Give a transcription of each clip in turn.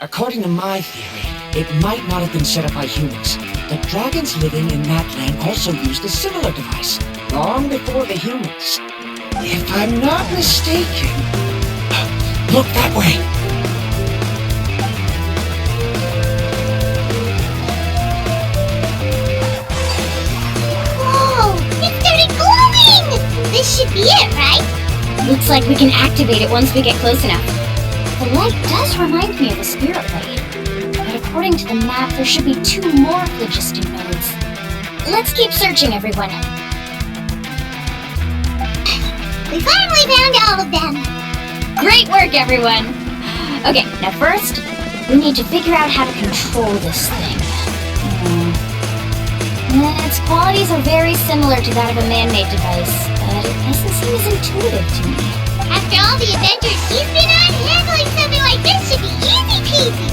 According to my theory, it might not have been set up by humans. The dragons living in that land also used a similar device, long before the humans. If I'm not mistaken... Look that way! Whoa! It started glowing! This should be it, right? Looks like we can activate it once we get close enough. The light does remind me of a spirit blade, but according to the map, there should be 2 more phlogiston nodes. Let's keep searching, everyone. We finally found all of them! Great work, everyone! Okay, now first, we need to figure out how to control this thing. Its qualities are very similar to that of a man-made device, but it doesn't seem as intuitive to me. After all the adventures he's been on, handling something like this should be easy peasy!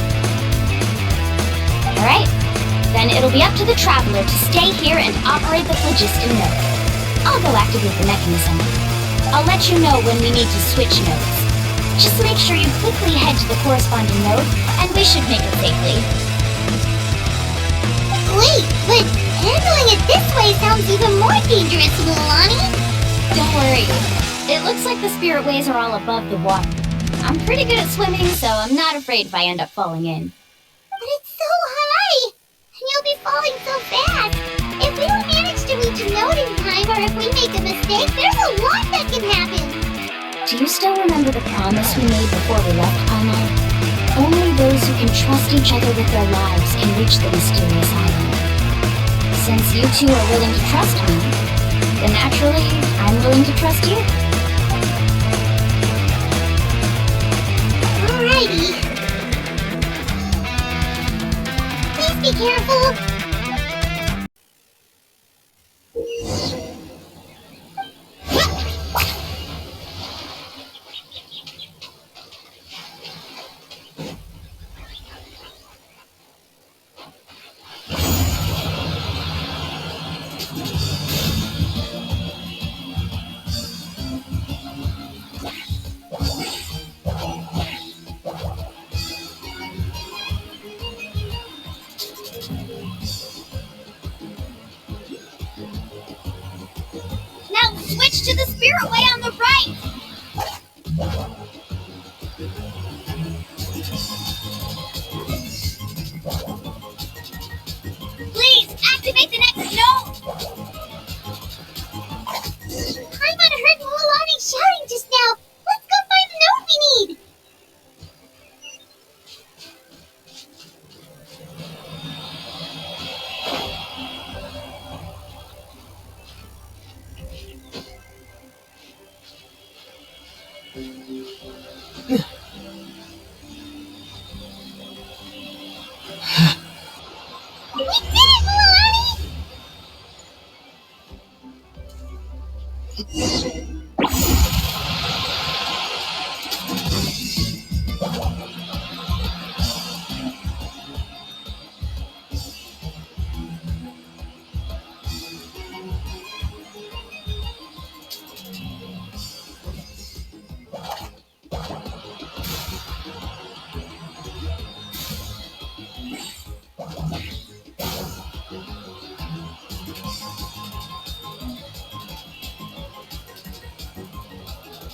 Alright, then it'll be up to the Traveler to stay here and operate the phlogiston node. I'll go activate the mechanism. I'll let you know when we need to switch nodes. Just make sure you quickly head to the corresponding node, and we should make it safely. Wait, but handling it this way sounds even more dangerous, Mulani! Don't worry. It looks like the spirit ways are all above the water. I'm pretty good at swimming, so I'm not afraid if I end up falling in. But it's so high! And you'll be falling so fast! If we don't manage to reach a node in time, or if we make a mistake, there's a lot that can happen! Do you still remember the promise we made before we left Paimon? Only those who can trust each other with their lives can reach the mysterious island. Since you two are willing to trust me, then naturally, I'm willing to trust you. Alrighty. Please be careful. Now switch to the spirit way on the right! Please, activate the next node! Paimon heard Mulani shouting just now. Let's go find the node we need. We did it, Mulani!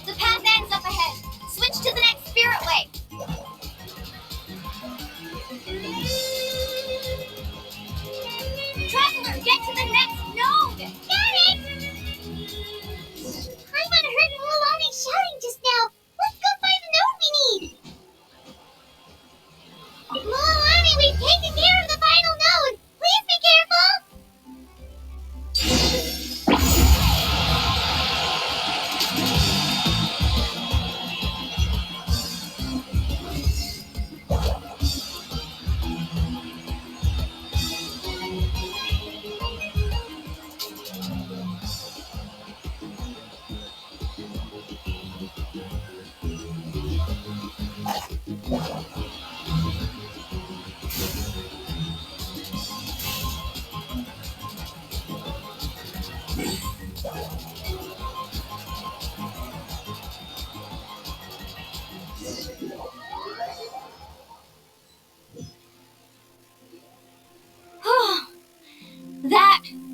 The path ends up ahead. Switch to the next spirit way. Traveler, get to the next node! Got it! Paimon heard Mulani shouting just now. Let's go find the node we need. Mulani, we've taken care of the final node. Please be careful.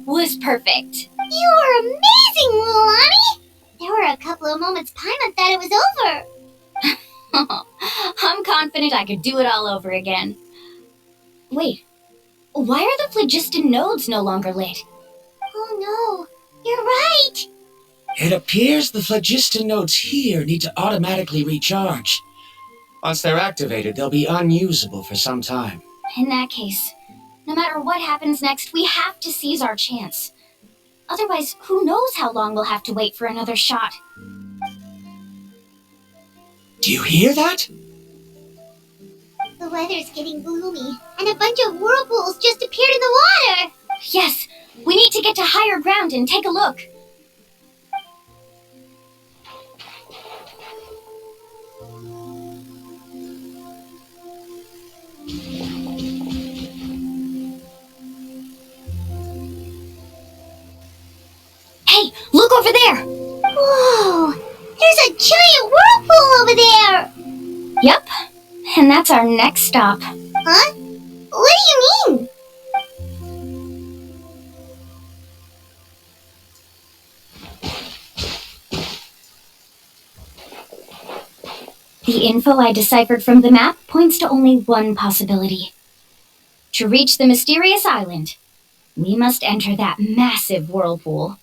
was perfect. You were amazing, Lulani! There were a couple of moments Paimon thought it was over. I'm confident I could do it all over again. Wait, why are the phlogiston nodes no longer lit? Oh no, you're right! It appears the phlogiston nodes here need to automatically recharge. Once they're activated, they'll be unusable for some time. In that case, no matter what happens next, we have to seize our chance. Otherwise, who knows how long we'll have to wait for another shot. Do you hear that? The weather's getting gloomy, and a bunch of whirlpools just appeared in the water! Yes, we need to get to higher ground and take a look. Hey, look over there! Whoa! There's a giant whirlpool over there! Yep, and that's our next stop. Huh? What do you mean? The info I deciphered from the map points to only one possibility. To reach the mysterious island, we must enter that massive whirlpool.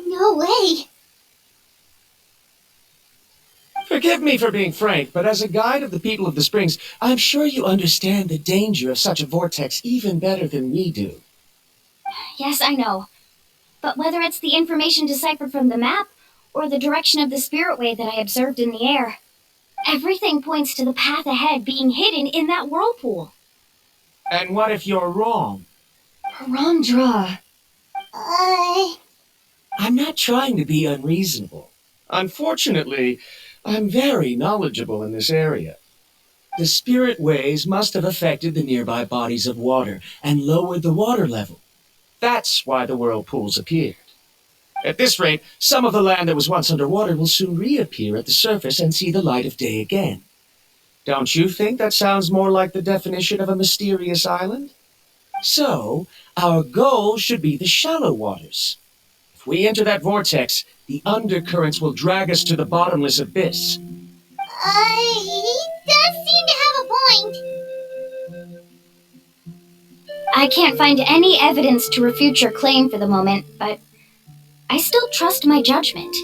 No way! Forgive me for being frank, but as a guide of the people of the Springs, I'm sure you understand the danger of such a vortex even better than we do. Yes, I know. But whether it's the information deciphered from the map, or the direction of the spirit wave that I observed in the air, everything points to the path ahead being hidden in that whirlpool. And what if you're wrong? Parandra. I'm not trying to be unreasonable. Unfortunately, I'm very knowledgeable in this area. The spirit waves must have affected the nearby bodies of water and lowered the water level. That's why the whirlpools appeared. At this rate, some of the land that was once underwater will soon reappear at the surface and see the light of day again. Don't you think that sounds more like the definition of a mysterious island? So, our goal should be the shallow waters. If we enter that vortex, the undercurrents will drag us to the bottomless abyss. He does seem to have a point. I can't find any evidence to refute your claim for the moment, but I still trust my judgment.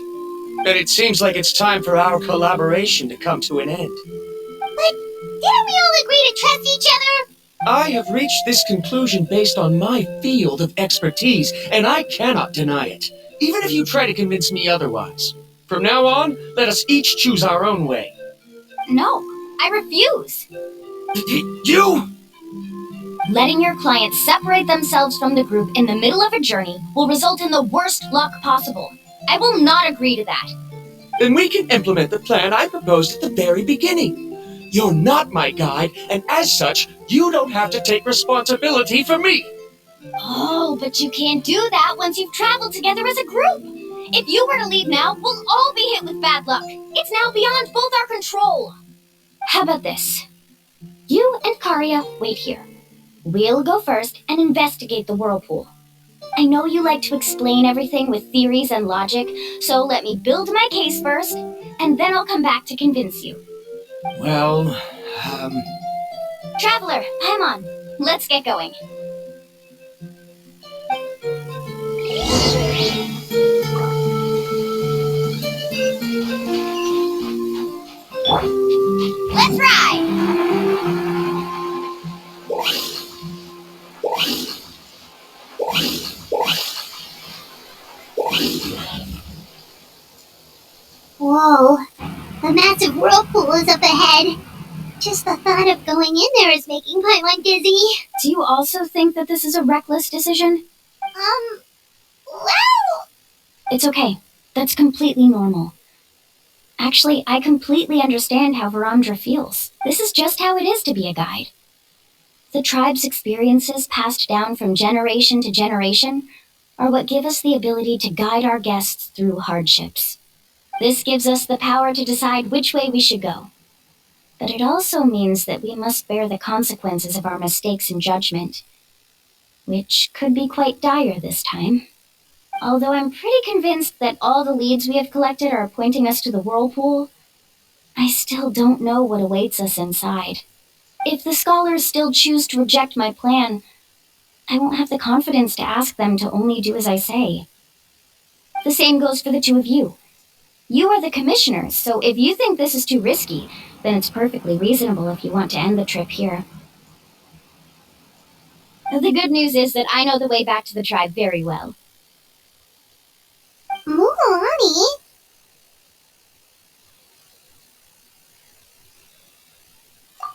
But it seems like it's time for our collaboration to come to an end. But didn't we all agree to trust each other? I have reached this conclusion based on my field of expertise, and I cannot deny it, even if you try to convince me otherwise. From now on, let us each choose our own way. No, I refuse. You! Letting your clients separate themselves from the group in the middle of a journey will result in the worst luck possible. I will not agree to that. Then we can implement the plan I proposed at the very beginning. You're not my guide, and as such, you don't have to take responsibility for me. Oh, but you can't do that once you've traveled together as a group. If you were to leave now, we'll all be hit with bad luck. It's now beyond both our control. How about this? You and Karia wait here. We'll go first and investigate the whirlpool. I know you like to explain everything with theories and logic, so let me build my case first, and then I'll come back to convince you. Well, Traveler, Paimon, let's get going. Let's ride! Whoa, the massive whirlpool is up ahead. Just the thought of going in there is making Paimon dizzy. Do you also think that this is a reckless decision? Well... It's okay. That's completely normal. Actually, I completely understand how Verandra feels. This is just how it is to be a guide. The tribe's experiences passed down from generation to generation are what give us the ability to guide our guests through hardships. This gives us the power to decide which way we should go. But it also means that we must bear the consequences of our mistakes and judgment. which could be quite dire this time. Although I'm pretty convinced that all the leads we have collected are pointing us to the whirlpool, I still don't know what awaits us inside. If the scholars still choose to reject my plan, I won't have the confidence to ask them to only do as I say. The same goes for the two of you. You are the commissioners, so if you think this is too risky, then it's perfectly reasonable if you want to end the trip here. The good news is that I know the way back to the tribe very well. Mulan?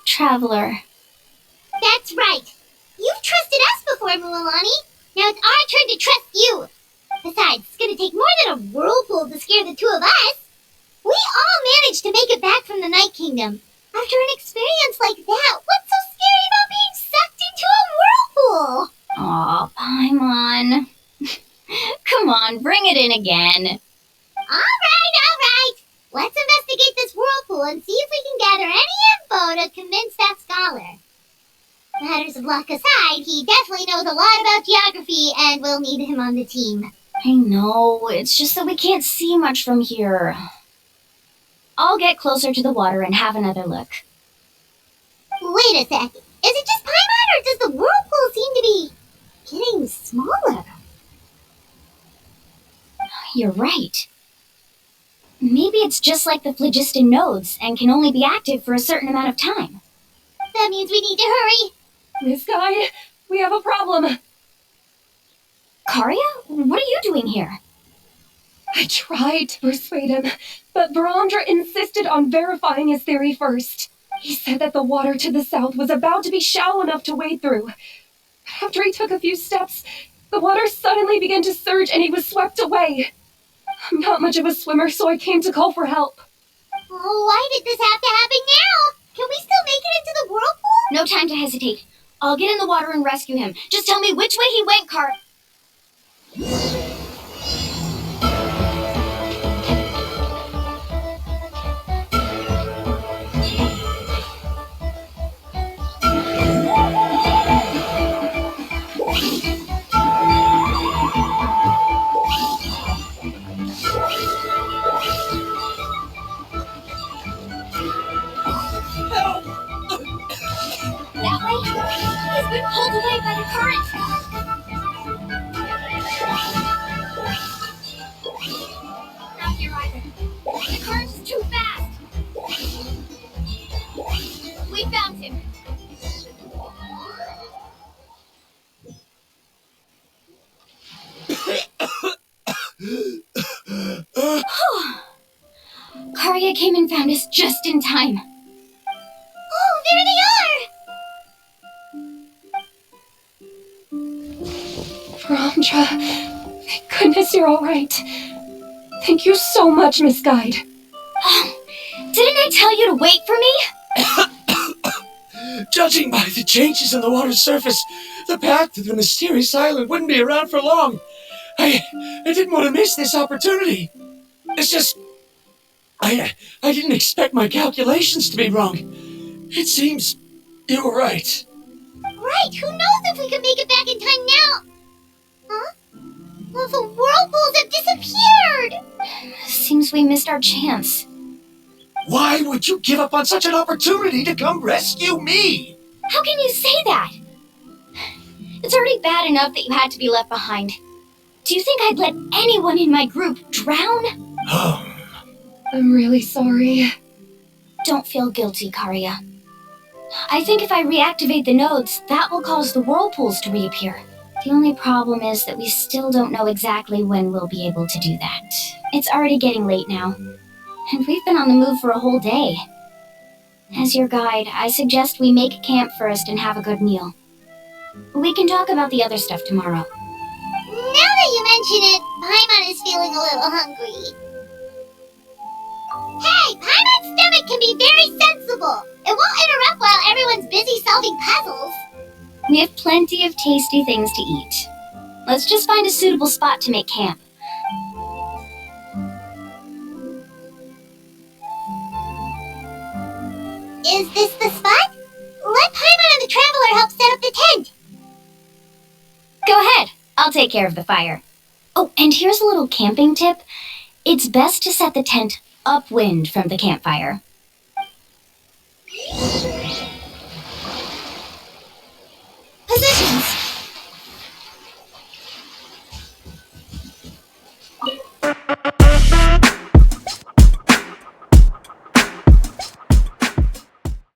Traveler. That's right. You've trusted us before, Mulan. Now it's our turn to trust you. Besides, it's gonna take more than a whirlpool to scare the two of us. We all managed to make it back from the Night Kingdom. After an experience like that, what's so scary about being sucked into a whirlpool? Aw, Paimon. Come on, bring it in again. Alright. Let's investigate this whirlpool and see if we can gather any info to convince that scholar. Matters of luck aside, he definitely knows a lot about geography and we'll need him on the team. I know, it's just that we can't see much from here. I'll get closer to the water and have another look. Wait a sec. Is it just Paimon or does the whirlpool seem to be getting smaller? You're right. Maybe it's just like the phlogiston nodes and can only be active for a certain amount of time. That means we need to hurry. Miss Guy, we have a problem. Karia? What are you doing here? I tried to persuade him, but Barandra insisted on verifying his theory first. He said that the water to the south was about to be shallow enough to wade through. After he took a few steps, the water suddenly began to surge and he was swept away. I'm not much of a swimmer, so I came to call for help. Oh, why did this have to happen now? Can we still make it into the whirlpool? No time to hesitate. I'll get in the water and rescue him. Just tell me which way he went, That way? He's been pulled away by the current. Not here either. The current is too fast. We found him. Karia came and found us just in time. Oh, there they are! Barandra, thank goodness you're all right. Thank you so much, Miss Guide. Didn't I tell you to wait for me? Judging by the changes in the water's surface, the path to the mysterious island wouldn't be around for long. I didn't want to miss this opportunity. It's just... I didn't expect my calculations to be wrong. It seems you were right. Right, who knows if we can make it back in time now? Huh? Well, the whirlpools have disappeared! Seems we missed our chance. Why would you give up on such an opportunity to come rescue me? How can you say that? It's already bad enough that you had to be left behind. Do you think I'd let anyone in my group drown? I'm really sorry. Don't feel guilty, Karia. I think if I reactivate the nodes, that will cause the whirlpools to reappear. The only problem is that we still don't know exactly when we'll be able to do that. It's already getting late now, and we've been on the move for a whole day. As your guide, I suggest we make camp first and have a good meal. We can talk about the other stuff tomorrow. Now that you mention it, Paimon is feeling a little hungry. Hey, Paimon's stomach can be very sensible. It won't interrupt while everyone's busy solving puzzles. We have plenty of tasty things to eat. Let's just find a suitable spot to make camp. Is this the spot? Let Paimon and the Traveler help set up the tent. take care of the fire. Oh, and here's a little camping tip. It's best to set the tent upwind from the campfire. Positions.